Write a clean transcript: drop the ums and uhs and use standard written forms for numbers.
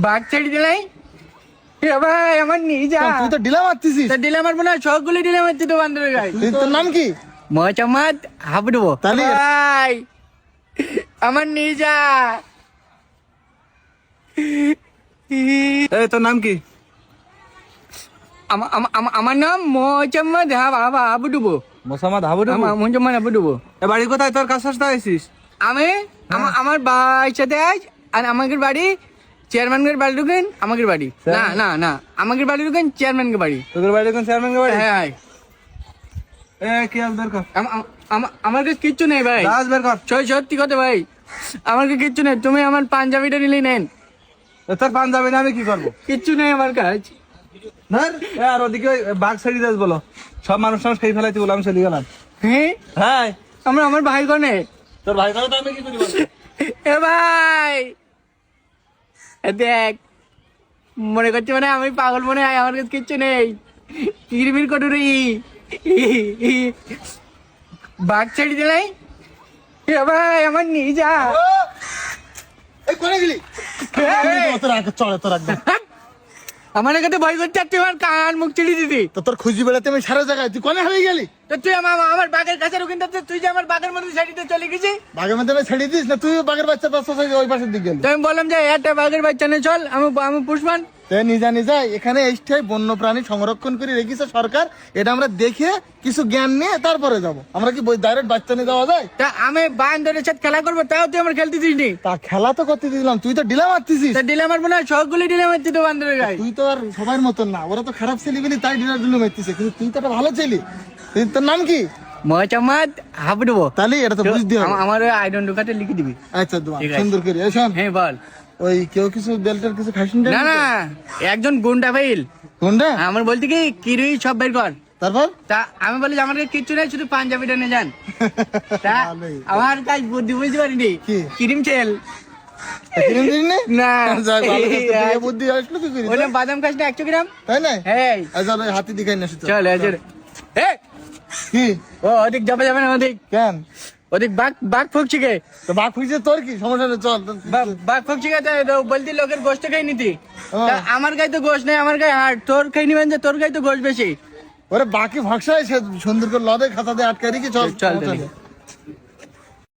বাঘ ছেড়ে দিলাই ভাই আমার নিয়ে যা। তুই তো ডিলা মারতিছিস। ডিলে মারবো না, সবগুলো ডিলে মারছি তো বান্দরের গায়ে। তোর নাম কি? মোহাম্মদ হাবুডুবো। তাহলে ভাই আমার নিয়ে যা। তোর নাম কি? আমার নাম মোহাম্মদ হাবুডুবো। মোসাম্মদ হাবুডুবু। মোহাম্মদ হাবুডুবো। এ বাড়ি কোথায় তোর? কাজ সাথে আইছিস? আমি আমার ভাইয়ের সাথে আজ, আর আমাদের বাড়ি চেয়ারম্যানের বাড়ি ঢুকেন, আমাদের বাড়ি না না না আমাদের বাড়ি ঢুকেন চেয়ারম্যানের বাড়ি। তোদের বাড়ি কোন চেয়ারম্যানের বাড়ি? হ্যাঁ কি আজ বের কর। আমার কাছে কিচ্ছু নেই ভাই, আজ বের কর। সত্যি কথা ভাই, আমার কাছে কিচ্ছু নেই। তুমি আমার পাঞ্জাবিটা নিলেই নেন। তোর পাঞ্জাবি না আমি কি করবো? কিচ্ছু নেই আমার কাছে। আর ওদিকে ওই বাঘ ছেড়ে দেস বলো, সব মানুষ খেয়ে ফেলাইতে বলে আমি চলে গেলাম। হ্যাঁ হ্যাঁ আমার ভাই কনে? তোর ভাই কথা আমি কি করি বল? এ ভাই দেখ, মনে করছি মানে আমি পাগল মনে হয়, আমার কাছে কিচ্ছু নেই। কিরমির কটুরি বাঘ ছেড়ে দিলাই এ ভাই আমার নিয়ে যা। এই কোনে গেলি? তোর আগে চলে তোর একদম। আমার কাছে ভয় করছে, আর তুই আমার কান মুখ ছেড়ে দিতি। তো তোর খুঁজি বেড়াতে আমি সারা জায়গায়, তুই কোনে হয়ে গেলি? তো তুই আমার বাঘের কাছে ওখানটা, তুই যে আমার বাঘের মধ্যে ছেড়ে দিয়ে চলে গেছি। বাঘের মধ্যে ছেড়ে দিস না, তুই বাঘের বাচ্চা পাঁচ ওই পাশের দিকে গেলি। তো আমি বললাম যে একটা বাঘের বাচ্চা নিয়ে চল, আমি পুষমান। নিজা এখানে এইটাই বন্য প্রাণী সংরক্ষণ করে রেখেছে সরকার, এটা আমরা দেখে কিছু জ্ঞান নিয়ে তারপরে যাব। আমরা কি ডাইরেক্ট বাচ্চা নিয়ে যাওয়া যায়? তা আমি বান্দরের সাথে খেলা করবো, তাও তুই আমার খেলতে দিস নি। তা খেলা তো করতে দিলাম, তুই তো ডিলা মারতিছিস। তা ডিলে মারবো না, সবগুলো ডিলে মারছি তো বান্দরের গায়ে। তুই তো আর সবার মতন না, ওরা তো খারাপ ছেলে বলি তাই ডিলার ডিলে মারতিছে, কিন্তু তুই তো একটা ভালো ছেলে। তোর নাম কি? মোহাম্মদ হাবুডুবো। তাহলে এটা তো বুঝতে হবে। আমার ওই আইডেন্টি কার্ডে লিখে দিবি। আচ্ছা দোয়া ঠিক আছে। সুন্দর করে শোন, হ্যাঁ বল। ওই কেউ কিছু বেলটার কিছু খাসিন না না, একজন গুন্ডা ফাইল কোনটা? আমার বলতে কি কিরুই সব বের কর। তারপর তা আমি বলি যে আমার কাছে কিচ্ছু নেই, শুধু পাঞ্জাবিটা নিয়ে যান। তা আমার কাজ বুদ্ধি বুঝতে পারিনি, কি? ক্রিম তেল কিরম দিন নে? না যাক, ভালো করতে দিয়ে বুদ্ধি আসলো কি করি? ওটা বাদাম খাস না 100 গ্রাম। তাই না? হ্যাঁ আচ্ছা ওই হাতি দেখাই না শুধু। চল চল। কি? ও ওদিক যাবে যাবে না, ওদিক কেন? ওদিক বাঘ ফুকছি গে। তো বাঘ খুঁজছে তোর কি সমস্যা নেই, চল। বাঘ ফুকছি গে, বলতি লোকের গোষ্ঠ খাই নিতি। হ্যাঁ। তা আমার গায়ে তো গোশ নেই, আমার গায়ে হাড়। তোর খাই নিবেন যে, তোর গায়ে তো গোশ বেশি। ওরে বাকি ভক্সায় সে সুন্দর করে লদে খাতা দিয়ে আটকে রেখে চল চল সমস্যা তাহলে। নেই।